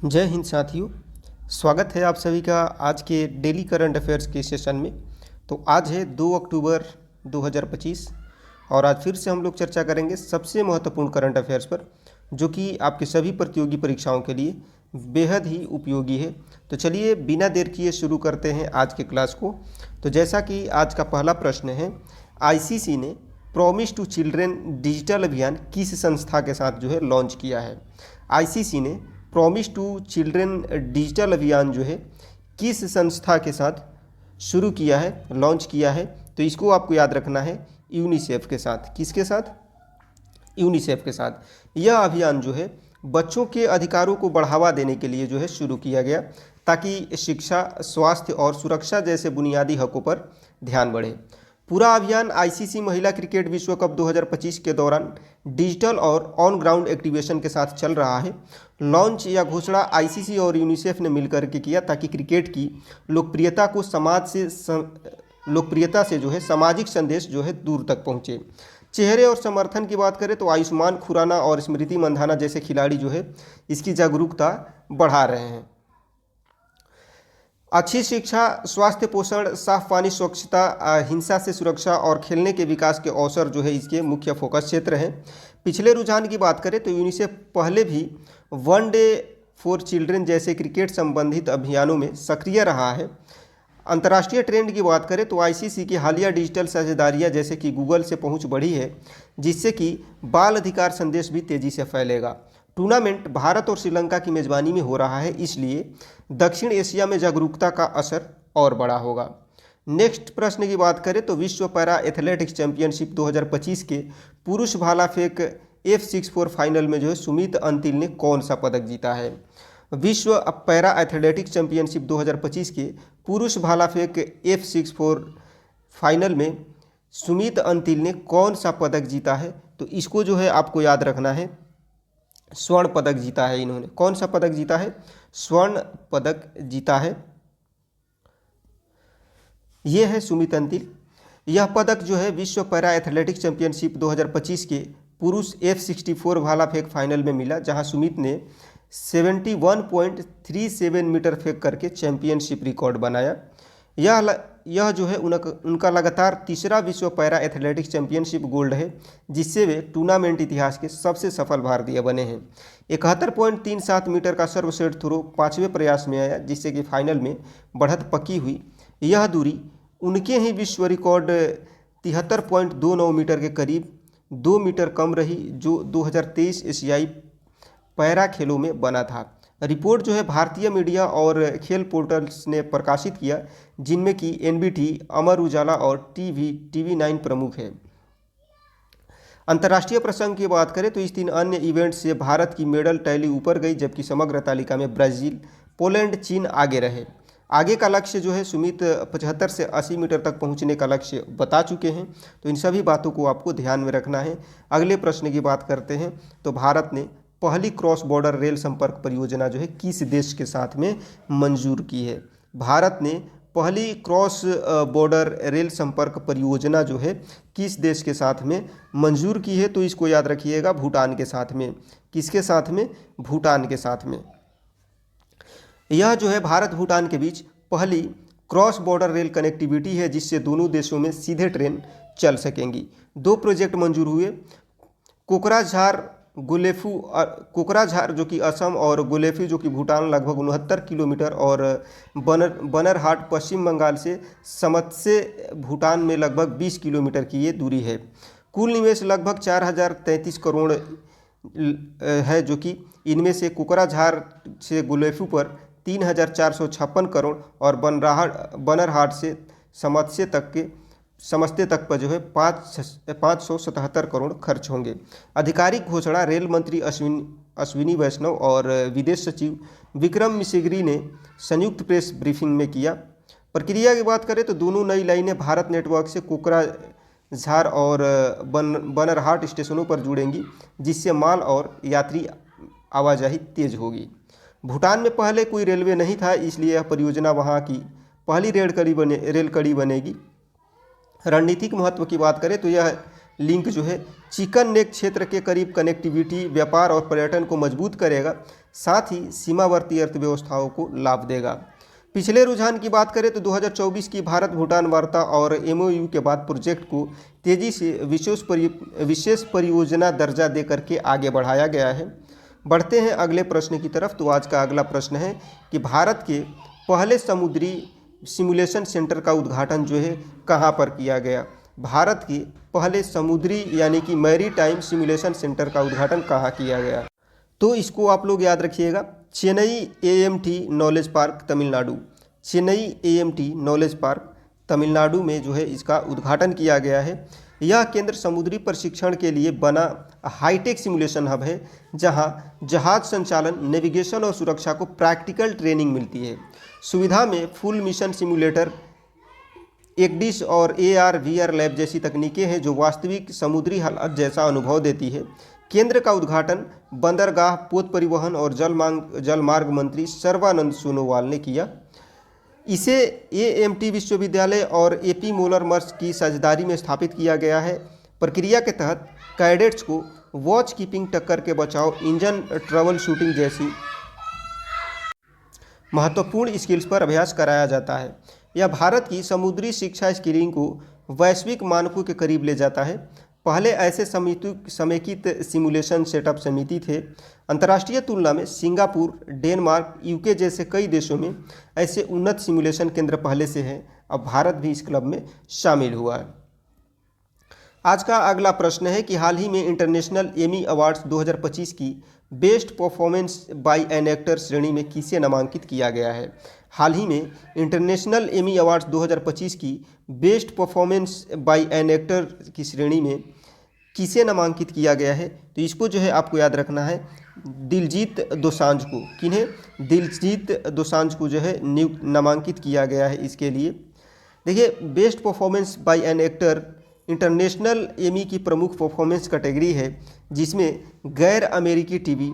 जय हिंद साथियों। स्वागत है आप सभी का आज के डेली करंट अफेयर्स के सेशन में। तो आज है 2 अक्टूबर 2025 और आज फिर से हम लोग चर्चा करेंगे सबसे महत्वपूर्ण करंट अफेयर्स पर, जो कि आपके सभी प्रतियोगी परीक्षाओं के लिए बेहद ही उपयोगी है। तो चलिए बिना देर किए शुरू करते हैं आज के क्लास को। तो जैसा कि आज का पहला प्रश्न है, आईसीसी ने प्रॉमिस टू चिल्ड्रेन डिजिटल अभियान किस संस्था के साथ जो है लॉन्च किया है। आईसीसी ने प्रॉमिस टू चिल्ड्रेन डिजिटल अभियान जो है किस संस्था के साथ शुरू किया है, लॉन्च किया है। तो इसको आपको याद रखना है, यूनिसेफ के साथ। किसके साथ? यूनिसेफ के साथ। यह अभियान जो है बच्चों के अधिकारों को बढ़ावा देने के लिए जो है शुरू किया गया, ताकि शिक्षा, स्वास्थ्य और सुरक्षा जैसे बुनियादी हकों पर ध्यान बढ़े। पूरा अभियान आईसीसी महिला क्रिकेट विश्व कप 2025 के दौरान डिजिटल और ऑन ग्राउंड एक्टिवेशन के साथ चल रहा है। लॉन्च या घोषणा आईसीसी और यूनिसेफ ने मिलकर के किया, ताकि क्रिकेट की लोकप्रियता को लोकप्रियता से जो है सामाजिक संदेश जो है दूर तक पहुँचे। चेहरे और समर्थन की बात करें तो आयुष्मान खुराना और स्मृति मंधाना जैसे खिलाड़ी जो है इसकी जागरूकता बढ़ा रहे हैं। अच्छी शिक्षा, स्वास्थ्य, पोषण, साफ पानी, स्वच्छता, हिंसा से सुरक्षा और खेलने के विकास के अवसर जो है इसके मुख्य फोकस क्षेत्र हैं। पिछले रुझान की बात करें तो यूनिसेफ पहले भी वन डे फॉर चिल्ड्रन जैसे क्रिकेट संबंधित अभियानों में सक्रिय रहा है। अंतर्राष्ट्रीय ट्रेंड की बात करें तो आईसीसी की हालिया डिजिटल साझेदारियां जैसे कि गूगल से पहुंच बढ़ी है, जिससे कि बाल अधिकार संदेश भी तेज़ी से फैलेगा। टूर्नामेंट भारत और श्रीलंका की मेज़बानी में हो रहा है, इसलिए दक्षिण एशिया में जागरूकता का असर और बड़ा होगा। नेक्स्ट प्रश्न की बात करें तो विश्व पैरा एथलेटिक्स चैंपियनशिप 2025 के पुरुष भाला फेंक F64 फाइनल में जो है सुमित अंतिल ने कौन सा पदक जीता है। विश्व पैरा एथलेटिक्स चैंपियनशिप 2025 के पुरुष भाला फेंक F64 फाइनल में सुमित अंतिल ने कौन सा पदक जीता है। तो इसको जो है आपको याद रखना है, स्वर्ण पदक जीता है इन्होंने। कौन सा पदक जीता है? स्वर्ण पदक जीता है। ये है सुमित अंतिल। यह पदक जो है विश्व पैरा एथलेटिक्स चैंपियनशिप 2025 के पुरुष F64 भाला फेंक फाइनल में मिला, जहां सुमित ने 71.37 मीटर फेंक करके चैंपियनशिप रिकॉर्ड बनाया। यह जो है उनका लगातार तीसरा विश्व पैरा एथलेटिक्स चैंपियनशिप गोल्ड है, जिससे वे टूर्नामेंट इतिहास के सबसे सफल भारतीय बने हैं। 71.37 मीटर का सर्वश्रेष्ठ थ्रो 5वें प्रयास में आया, जिससे कि फाइनल में बढ़त पक्की हुई। यह दूरी उनके ही विश्व रिकॉर्ड 73.29 मीटर के करीब 2 मीटर कम रही, जो 2023 एशियाई पैरा खेलों में बना था। रिपोर्ट जो है भारतीय मीडिया और खेल पोर्टल्स ने प्रकाशित किया, जिनमें कि एनबीटी, अमर उजाला और टीवी9 प्रमुख है। अंतर्राष्ट्रीय प्रसंग की बात करें तो इस 3 अन्य इवेंट से भारत की मेडल टैली ऊपर गई, जबकि समग्र तालिका में ब्राज़ील, पोलैंड, चीन आगे रहे। आगे का लक्ष्य जो है सुमित 75 से 80 मीटर तक पहुंचने का लक्ष्य बता चुके हैं। तो इन सभी बातों को आपको ध्यान में रखना है। अगले प्रश्न की बात करते हैं तो भारत ने पहली क्रॉस बॉर्डर रेल संपर्क परियोजना जो है किस देश के साथ में मंजूर की है। भारत ने पहली क्रॉस बॉर्डर रेल संपर्क परियोजना जो है किस देश के साथ में मंजूर की है। तो इसको याद रखिएगा, भूटान के साथ में। किसके साथ में? भूटान के साथ में। यह जो है भारत भूटान के बीच पहली क्रॉस बॉर्डर रेल कनेक्टिविटी है, जिससे दोनों देशों में सीधे ट्रेन चल सकेंगी। 2 प्रोजेक्ट मंजूर हुए, कोकराझार जो कि असम और गुलेफू जो कि भूटान, लगभग 69 किलोमीटर, और बनरहाट पश्चिम बंगाल से समत्से भूटान में लगभग 20 किलोमीटर की ये दूरी है। कुल निवेश लगभग 4033 करोड़ है, जो कि इनमें से कोकराझार से गुलेफू पर 3456 करोड़ और बनरहाट से समस्ते तक पर जो है 577 करोड़ खर्च होंगे। आधिकारिक घोषणा रेल मंत्री अश्विनी वैष्णव और विदेश सचिव विक्रम मिसरी ने संयुक्त प्रेस ब्रीफिंग में किया। प्रक्रिया की बात करें तो दोनों नई लाइनें भारत नेटवर्क से कोकराझार और बनरहाट स्टेशनों पर जुड़ेंगी, जिससे माल और यात्री आवाजाही तेज होगी। भूटान में पहले कोई रेलवे नहीं था, इसलिए यह परियोजना वहाँ की पहली रेल कड़ी बनेगी। रणनीतिक महत्व की बात करें तो यह लिंक जो है चिकन नेक क्षेत्र के करीब कनेक्टिविटी, व्यापार और पर्यटन को मजबूत करेगा, साथ ही सीमावर्ती अर्थव्यवस्थाओं को लाभ देगा। पिछले रुझान की बात करें तो 2024 की भारत भूटान वार्ता और MOU के बाद प्रोजेक्ट को तेज़ी से विशेष परियोजना दर्जा दे करके आगे बढ़ाया गया है। बढ़ते हैं अगले प्रश्न की तरफ। तो आज का अगला प्रश्न है कि भारत के पहले समुद्री सिमुलेशन सेंटर का उद्घाटन जो है कहाँ पर किया गया। भारत के पहले समुद्री यानी कि मैरीटाइम सिमुलेशन सेंटर का उद्घाटन कहाँ किया गया, तो इसको आप लोग याद रखिएगा, Chennai AMT knowledge park Tamil Nadu. Chennai AMT knowledge park Tamil Nadu में जो है इसका उद्घाटन किया गया है। यह केंद्र समुद्री प्रशिक्षण के लिए बना हाईटेक सिमुलेशन हब है, जहां जहाज संचालन, नेविगेशन और सुरक्षा को प्रैक्टिकल ट्रेनिंग मिलती है। सुविधा में फुल मिशन सिमुलेटर, ECDIS और AR/VR लैब जैसी तकनीकें हैं जो वास्तविक समुद्री हालात जैसा अनुभव देती है। केंद्र का उद्घाटन बंदरगाह, पोत परिवहन और जलमार्ग मंत्री सर्बानंद सोनोवाल ने किया। इसे AMT विश्वविद्यालय और AP मोलर मर्स की साझेदारी में स्थापित किया गया है। प्रक्रिया के तहत कैडेट्स को वॉच कीपिंग, टक्कर के बचाव, इंजन ट्रबल शूटिंग जैसी महत्वपूर्ण स्किल्स पर अभ्यास कराया जाता है। यह भारत की समुद्री शिक्षा स्किलिंग को वैश्विक मानकों के करीब ले जाता है। पहले ऐसे समेकित सिमुलेशन सेटअप समिति थे। अंतर्राष्ट्रीय तुलना में सिंगापुर, डेनमार्क, UK जैसे कई देशों में ऐसे उन्नत सिमुलेशन केंद्र पहले से हैं। अब भारत भी इस क्लब में शामिल हुआ है। आज का अगला प्रश्न है कि हाल ही में इंटरनेशनल एमी अवार्ड्स 2025 की best performance by an actor श्रेणी में किसे नामांकित किया गया है। हाल ही में इंटरनेशनल एमी अवार्ड्स 2025 की best performance by an actor की श्रेणी में किसे नामांकित किया गया है, तो इसको जो है आपको याद रखना है, दिलजीत दोसांझ को। किन्हें? दिलजीत दोसांझ को जो है नामांकित किया गया है। इसके लिए देखिए, best performance by an actor international Amy की प्रमुख परफॉर्मेंस कैटेगरी है, जिसमें गैर अमेरिकी टीवी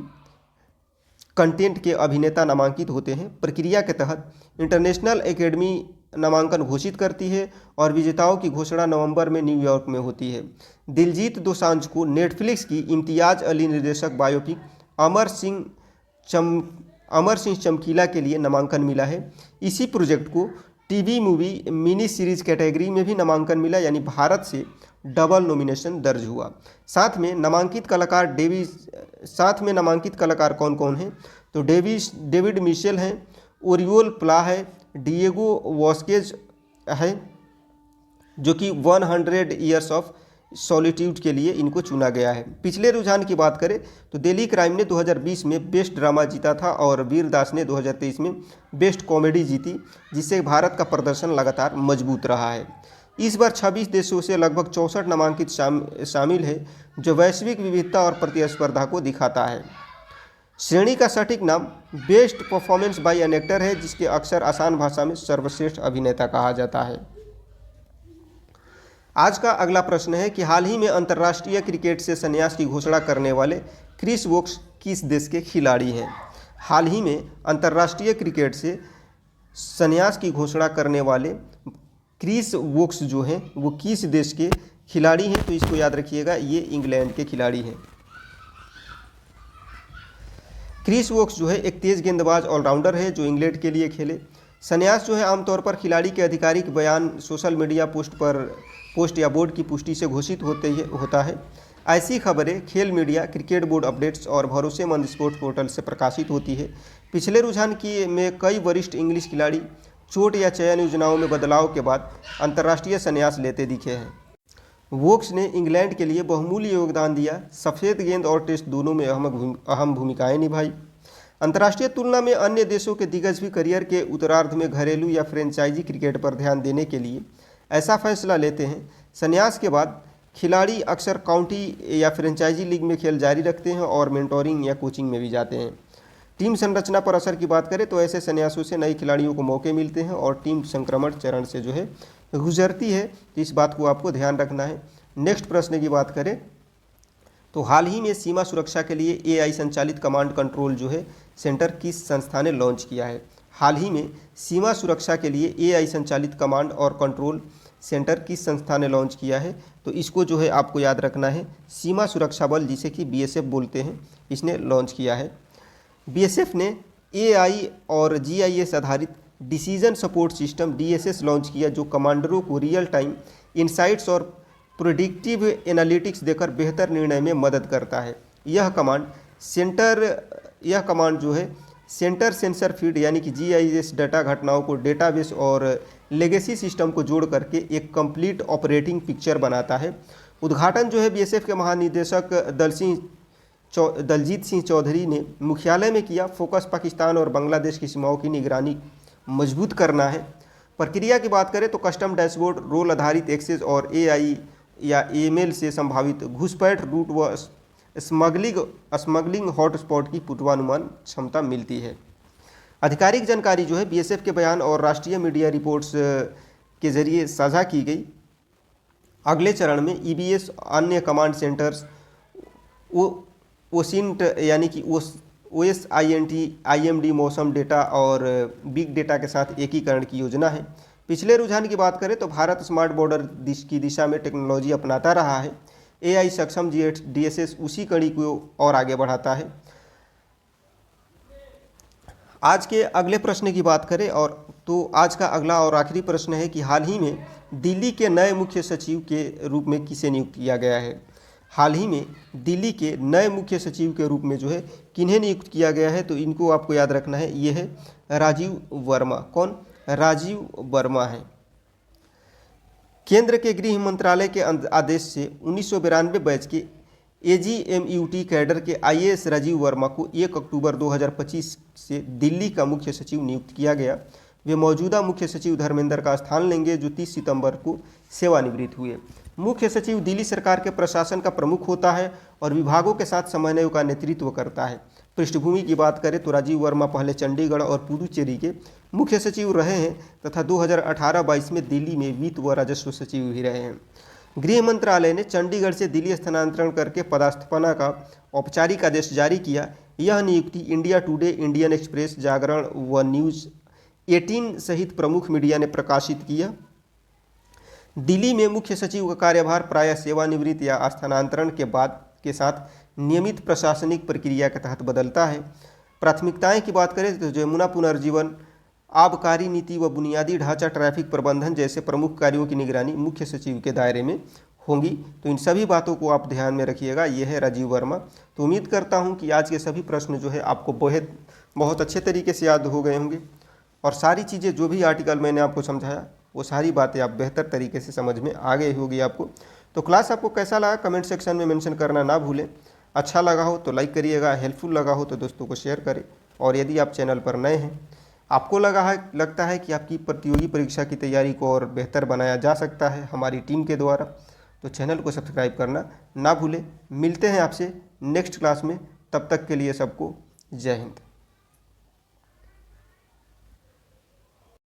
कंटेंट के अभिनेता नामांकित होते हैं। प्रक्रिया के तहत इंटरनेशनल एकेडमी नामांकन घोषित करती है और विजेताओं की घोषणा नवंबर में न्यूयॉर्क में होती है। दिलजीत दोसांझ को नेटफ्लिक्स की इम्तियाज अली निर्देशक बायोपिक अमर सिंह चमकीला के लिए नामांकन मिला है। इसी प्रोजेक्ट को TV movie mini series category में भी नामांकन मिला, यानी भारत से डबल नॉमिनेशन दर्ज हुआ। साथ में नामांकित कलाकार कौन कौन हैं, तो डेविड मिशेल हैं, ओरियोल प्ला है, डिएगो वॉस्केज है, जो कि 100 ईयर्स ऑफ सॉलिट्यूड के लिए इनको चुना गया है। पिछले रुझान की बात करें तो दिल्ली क्राइम ने 2020 में बेस्ट ड्रामा जीता था और वीर दास ने 2023 में बेस्ट कॉमेडी जीती, जिससे भारत का प्रदर्शन लगातार मजबूत रहा है। इस बार 26 देशों से लगभग 64 नामांकित शामिल है, जो वैश्विक विविधता और प्रतिस्पर्धा को दिखाता है। श्रेणी का सटीक नाम best performance by an actor है, जिसके अक्सर आसान भाषा में सर्वश्रेष्ठ अभिनेता कहा जाता है। आज का अगला प्रश्न है कि हाल ही में अंतर्राष्ट्रीय क्रिकेट से संन्यास की घोषणा करने वाले क्रिस वोक्स किस देश के खिलाड़ी हैं। हाल ही में अंतर्राष्ट्रीय क्रिकेट से संन्यास की घोषणा करने वाले क्रिस वोक्स जो हैं वो किस देश के खिलाड़ी हैं, तो इसको याद रखिएगा, ये इंग्लैंड के खिलाड़ी हैं। क्रिस वोक्स जो है एक तेज़ गेंदबाज ऑलराउंडर है जो इंग्लैंड के लिए खेले। संन्यास जो है आमतौर पर खिलाड़ी के आधिकारिक बयान, सोशल मीडिया पोस्ट या बोर्ड की पुष्टि से घोषित होता है। ऐसी खबरें खेल मीडिया, क्रिकेट बोर्ड अपडेट्स और भरोसेमंद स्पोर्ट्स पोर्टल से प्रकाशित होती है। पिछले रुझान में कई वरिष्ठ इंग्लिश खिलाड़ी चोट या चयन योजनाओं में बदलाव के बाद अंतर्राष्ट्रीय संन्यास लेते दिखे हैं। वोक्स ने इंग्लैंड के लिए बहुमूल्य योगदान दिया, सफ़ेद गेंद और टेस्ट दोनों में अहम भूमिकाएं निभाई। अंतर्राष्ट्रीय तुलना में अन्य देशों के दिग्गज भी करियर के उत्तरार्ध में घरेलू या फ्रेंचाइजी क्रिकेट पर ध्यान देने के लिए ऐसा फैसला लेते हैं। संन्यास के बाद खिलाड़ी अक्सर काउंटी या फ्रेंचाइजी लीग में खेल जारी रखते हैं और मेंटोरिंग या कोचिंग में भी जाते हैं। टीम संरचना पर असर की बात करें तो ऐसे संन्यासों से नए खिलाड़ियों को मौके मिलते हैं और टीम संक्रमण चरण से जो है गुजरती है, तो इस बात को आपको ध्यान रखना है। नेक्स्ट प्रश्न की बात करें तो हाल ही में सीमा सुरक्षा के लिए AI संचालित कमांड कंट्रोल जो है सेंटर किस संस्था ने लॉन्च किया है। हाल ही में सीमा सुरक्षा के लिए AI संचालित कमांड और कंट्रोल सेंटर किस संस्था ने लॉन्च किया है? तो इसको जो है आपको याद रखना है, सीमा सुरक्षा बल जिसे कि बीएसएफ बोलते हैं, इसने लॉन्च किया है। बीएसएफ ने एआई और जीआईएस आधारित decision support system DSS launch किया, जो कमांडरों को रियल टाइम इनसाइट्स और प्रेडिक्टिव एनालिटिक्स देकर बेहतर निर्णय में मदद करता है। यह कमांड जो है सेंटर सेंसर फीड यानी कि जीआईएस डाटा घटनाओं को डेटाबेस और लेगेसी सिस्टम को जोड़ करके एक कंप्लीट ऑपरेटिंग पिक्चर बनाता है। उद्घाटन जो है बीएसएफ के महानिदेशक दलजीत सिंह चौधरी ने मुख्यालय में किया। फोकस पाकिस्तान और बांग्लादेश की सीमाओं की निगरानी मजबूत करना है। प्रक्रिया की बात करें तो कस्टम डैशबोर्ड, रोल आधारित एक्सेस और एआई या ईमेल से संभावित घुसपैठ, रूट व स्मगलिंग हॉटस्पॉट की पूर्वानुमान क्षमता मिलती है। आधिकारिक जानकारी जो है बीएसएफ के बयान और राष्ट्रीय मीडिया रिपोर्ट्स के जरिए साझा की गई। अगले चरण में ईबीएस, अन्य कमांड सेंटर्स, ओसिंट यानी कि OSINT, IMD, मौसम डेटा और बिग डेटा के साथ एकीकरण की योजना है। पिछले रुझान की बात करें तो भारत स्मार्ट बॉर्डर की दिशा में टेक्नोलॉजी अपनाता रहा है। एआई सक्षम डीएसएस उसी कड़ी को और आगे बढ़ाता है। आज के अगले प्रश्न की बात करें तो आज का अगला और आखिरी प्रश्न है कि हाल ही में दिल्ली के नए मुख्य सचिव के रूप में किसे नियुक्त किया गया है? हाल ही में दिल्ली के नए मुख्य सचिव के रूप में जो है किन्हें नियुक्त किया गया है? तो इनको आपको याद रखना है, ये है राजीव वर्मा। कौन? राजीव वर्मा है। केंद्र के गृह मंत्रालय के आदेश से 1992 बैच के AGMUT कैडर के IAS राजीव वर्मा को 1 अक्टूबर 2025 से दिल्ली का मुख्य सचिव नियुक्त किया गया। वे मौजूदा मुख्य सचिव धर्मेंद्र का स्थान लेंगे, जो 30 सितंबर को सेवानिवृत्त हुए। मुख्य सचिव दिल्ली सरकार के प्रशासन का प्रमुख होता है और विभागों के साथ समन्वय का नेतृत्व करता है। पृष्ठभूमि की बात करें तो राजीव वर्मा पहले चंडीगढ़ और पुडुचेरी के मुख्य सचिव रहे हैं तथा 2018-22 में दिल्ली में वित्त व राजस्व सचिव भी रहे हैं। गृह मंत्रालय ने चंडीगढ़ से दिल्ली स्थानांतरण करके पदस्थापना का औपचारिक आदेश जारी किया। यह नियुक्ति इंडिया टुडे, इंडियन एक्सप्रेस, जागरण व न्यूज़ 18 सहित प्रमुख मीडिया ने प्रकाशित किया। दिल्ली में मुख्य सचिव का कार्यभार प्रायः सेवानिवृत्ति या स्थानांतरण के बाद के साथ नियमित प्रशासनिक प्रक्रिया के तहत बदलता है। प्राथमिकताएं की बात करें तो यमुना पुनर्जीवन, आबकारी नीति व बुनियादी ढांचा, ट्रैफिक प्रबंधन जैसे प्रमुख कार्यों की निगरानी मुख्य सचिव के दायरे में होंगी। तो इन सभी बातों को आप ध्यान में रखिएगा। ये है राजीव वर्मा। तो उम्मीद करता हूँ कि आज के सभी प्रश्न जो है आपको बहुत अच्छे तरीके से याद हो गए होंगे और सारी चीज़ें जो भी आर्टिकल मैंने आपको समझाया वो सारी बातें आप बेहतर तरीके से समझ में आ गई होगी आपको। तो क्लास आपको कैसा लगा कमेंट सेक्शन में मेंशन करना ना भूलें। अच्छा लगा हो तो लाइक करिएगा, हेल्पफुल लगा हो तो दोस्तों को शेयर करें। और यदि आप चैनल पर नए हैं, आपको लगता है कि आपकी प्रतियोगी परीक्षा की तैयारी को और बेहतर बनाया जा सकता है हमारी टीम के द्वारा, तो चैनल को सब्सक्राइब करना ना भूलें। मिलते हैं आपसे नेक्स्ट क्लास में, तब तक के लिए सबको जय हिंद।